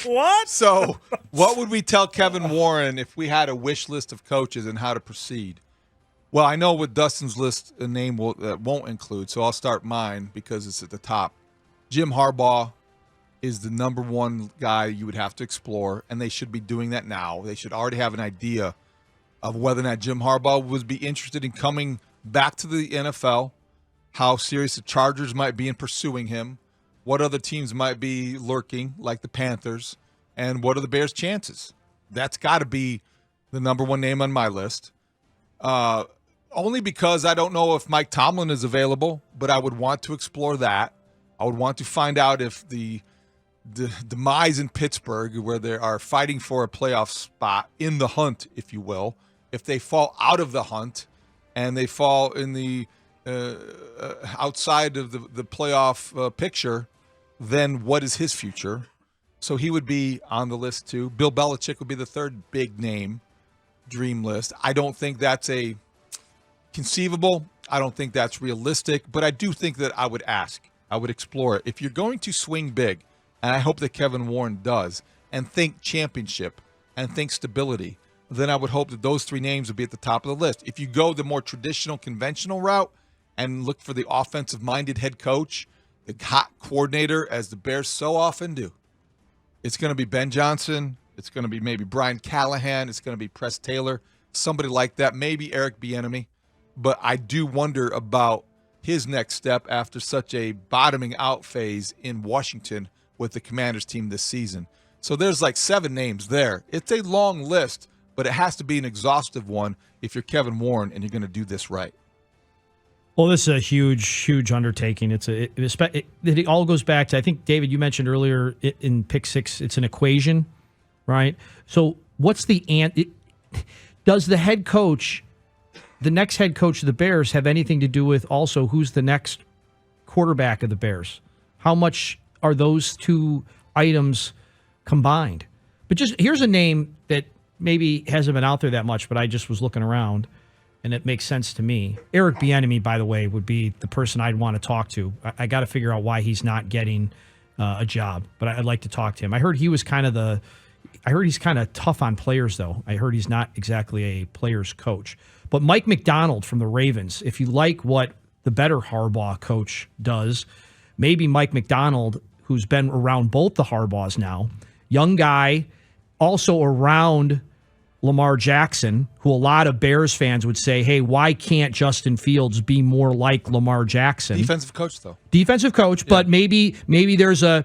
What? So, what would we tell Kevin Warren if we had a wish list of coaches and how to proceed? Well, I know what Dustin's list a name that won't include, so I'll start mine because it's at the top. Jim Harbaugh is the number one guy you would have to explore, and they should be doing that now. They should already have an idea of whether or not Jim Harbaugh would be interested in coming back to the NFL, how serious the Chargers might be in pursuing him, what other teams might be lurking, like the Panthers, and what are the Bears' chances. That's got to be the number one name on my list. Only because I don't know if Mike Tomlin is available, but I would want to explore that. I would want to find out if the demise in Pittsburgh, where they are fighting for a playoff spot in the hunt, if you will, if they fall out of the hunt and they fall in the outside of the playoff picture, then what is his future? So he would be on the list too. Bill Belichick would be the third big name dream list. I don't think that's a conceivable. I don't think that's realistic, but I do think that I would ask. I would explore it. If you're going to swing big, and I hope that Kevin Warren does, and think championship and think stability, then I would hope that those three names would be at the top of the list. If you go the more traditional, conventional route and look for the offensive-minded head coach, the hot coordinator, as the Bears so often do, it's going to be Ben Johnson. It's going to be maybe Brian Callahan. It's going to be Press Taylor, somebody like that, maybe Eric Bieniemy. But I do wonder about his next step after such a bottoming out phase in Washington with the Commanders team this season. So there's like 7 names there. It's a long list, but it has to be an exhaustive one if you're Kevin Warren and you're going to do this right. Well, this is a huge undertaking. It all goes back to, I think, David, you mentioned earlier in Pick 6, it's an equation, right? So what's does the head coach, the next head coach of the Bears, have anything to do with also who's the next quarterback of the Bears? How much are those two items combined? But just here's a name that maybe hasn't been out there that much, but I just was looking around, and it makes sense to me. Eric Bieniemy, by the way, would be the person I'd want to talk to. I got to figure out why he's not getting a job, but I'd like to talk to him. I heard he's kind of tough on players, though. I heard he's not exactly a player's coach. But Mike McDonald from the Ravens, if you like what the better Harbaugh coach does, maybe Mike McDonald, who's been around both the Harbaughs now, young guy, also around Lamar Jackson, who a lot of Bears fans would say, hey, why can't Justin Fields be more like Lamar Jackson? Defensive coach, though. Defensive coach, yeah. But maybe there's a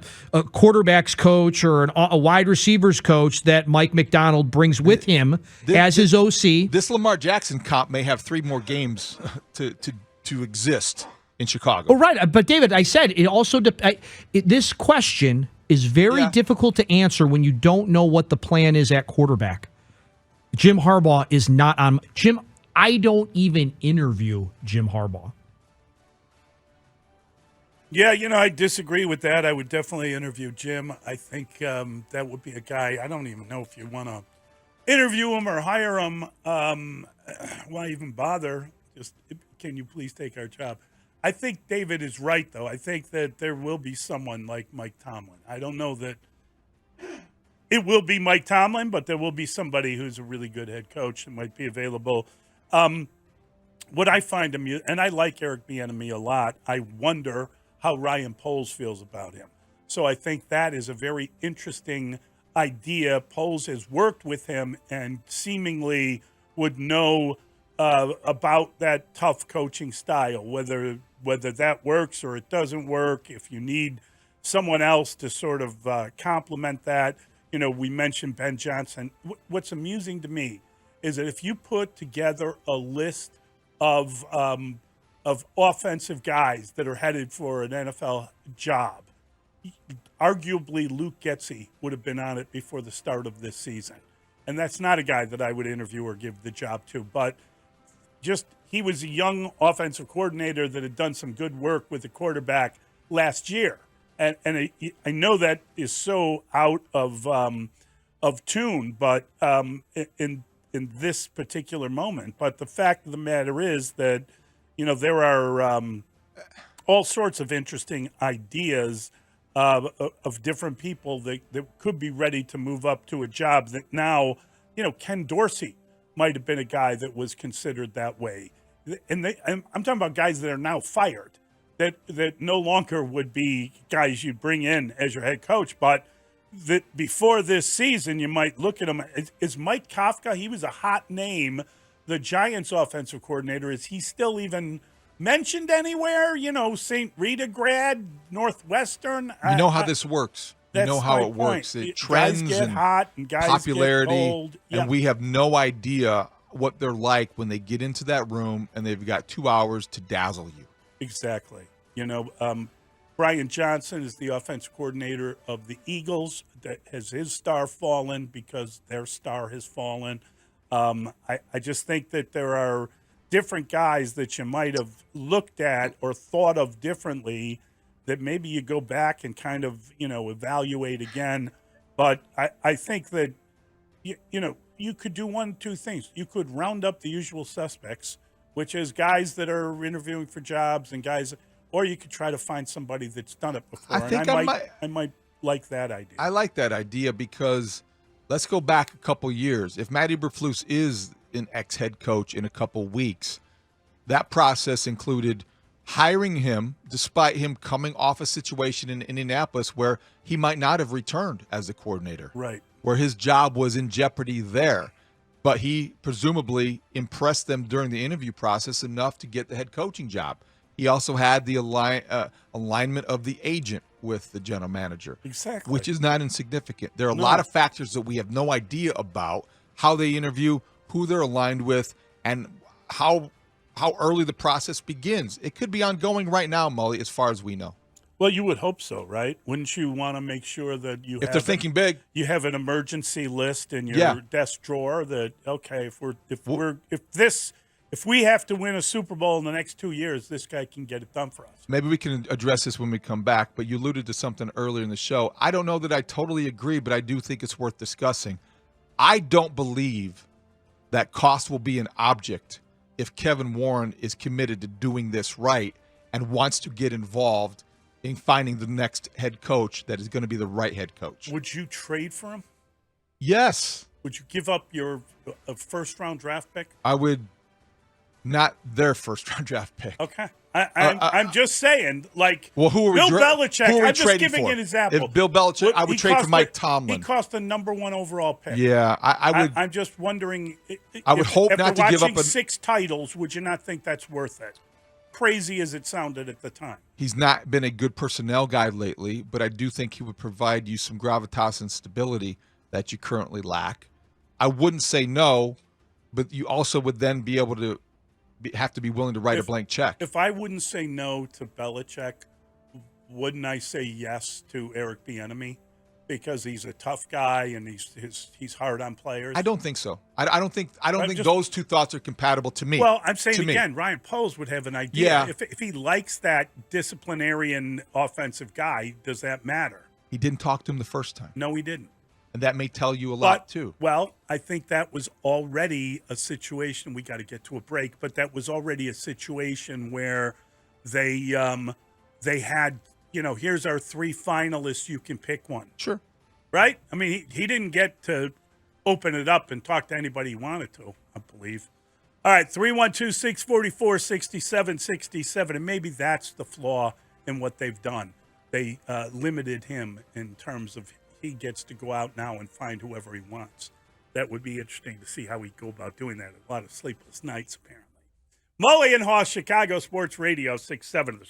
quarterback's coach or a wide receivers coach that Mike McDonald brings with him as his OC. This Lamar Jackson comp may have 3 more games to exist in Chicago. Oh, right. But, David, I said it also this question is very difficult to answer when you don't know what the plan is at quarterback. Jim Harbaugh is not on. I don't even interview Jim Harbaugh. Yeah, I disagree with that. I would definitely interview Jim. I think that would be a guy. I don't even know if you want to interview him or hire him. Why even bother? Just, can you please take our job? I think David is right, though. I think that there will be someone like Mike Tomlin. I don't know that it will be Mike Tomlin, but there will be somebody who's a really good head coach that might be available. What I find amusing, and I like Eric Bieniemy a lot, I wonder how Ryan Poles feels about him. So I think that is a very interesting idea. Poles has worked with him and seemingly would know about that tough coaching style, whether that works or it doesn't work, if you need someone else to sort of complement that. We mentioned Ben Johnson. What's amusing to me is that if you put together a list of offensive guys that are headed for an NFL job, arguably Luke Getsy would have been on it before the start of this season. And that's not a guy that I would interview or give the job to. But just he was a young offensive coordinator that had done some good work with the quarterback last year. And I know that is so out of tune, but in this particular moment. But the fact of the matter is that there are all sorts of interesting ideas of different people that could be ready to move up to a job that now, Ken Dorsey might have been a guy that was considered that way. And I'm talking about guys that are now fired, that no longer would be guys you'd bring in as your head coach, but that before this season, you might look at him. Is Mike Kafka, he was a hot name, the Giants offensive coordinator. Is he still even mentioned anywhere? St. Rita grad, Northwestern. You know how this works. You know how it works. It trends guys get and hot and guys popularity, get cold. and we have no idea what they're like when they get into that room and they've got 2 hours to dazzle you. Exactly. Brian Johnson is the offensive coordinator of the Eagles. That has his star fallen because their star has fallen. I just think that there are different guys that you might have looked at or thought of differently that maybe you go back and kind of, evaluate again. But I think that, you could do one of two things. You could round up the usual suspects, which is guys that are interviewing for jobs and guys, or you could try to find somebody that's done it before. I might like that idea. I like that idea because let's go back a couple years. If Matt Eberflus is an ex-head coach in a couple weeks, that process included hiring him despite him coming off a situation in Indianapolis where he might not have returned as a coordinator. Right. Where his job was in jeopardy there. But he presumably impressed them during the interview process enough to get the head coaching job. He also had the alignment of the agent with the general manager. Exactly. Which is not insignificant. There are a lot of factors that we have no idea about, how they interview, who they're aligned with, and how early the process begins. It could be ongoing right now, Mully, as far as we know. Well, you would hope so, right? Wouldn't you want to make sure that if they're thinking big, you have an emergency list in your desk drawer that, okay, if we have to win a Super Bowl in the next 2 years, this guy can get it done for us. Maybe we can address this when we come back, but you alluded to something earlier in the show. I don't know that I totally agree, but I do think it's worth discussing. I don't believe that cost will be an object if Kevin Warren is committed to doing this right and wants to get involved in finding the next head coach that is going to be the right head coach. Would you trade for him? Yes. Would you give up your first-round draft pick? I would. Not their first-round draft pick. Okay. I'm just saying, well, who are we Bill Belichick, who are we I'm just trading giving for? an example. If Bill Belichick, I would trade for Mike Tomlin. He cost the number 1 overall pick. Yeah, I would. I'm just wondering. I would hope not to give up 6 titles, would you not think that's worth it? Crazy as it sounded at the time. He's not been a good personnel guy lately, but I do think he would provide you some gravitas and stability that you currently lack. I wouldn't say no, but you also would then be able to have to be willing to write a blank check. If I wouldn't say no to Belichick, wouldn't I say yes to Eric Bieniemy? Because he's a tough guy and he's hard on players. I don't think so. I don't think those two thoughts are compatible to me. Well, I'm saying again, Ryan Poles would have an idea. Yeah. If he likes that disciplinarian offensive guy, does that matter? He didn't talk to him the first time. No, he didn't. And that may tell you a lot too. Well, I think that was already a situation. We got to get to a break, but that was already a situation where they had, here's our 3 finalists. You can pick one. Sure. Right? I mean, he didn't get to open it up and talk to anybody he wanted to, I believe. All right, 312-644-6767, and maybe that's the flaw in what they've done. They limited him in terms of he gets to go out now and find whoever he wants. That would be interesting to see how he'd go about doing that. A lot of sleepless nights, apparently. Mully Haugh, Chicago Sports Radio, 6-7 of the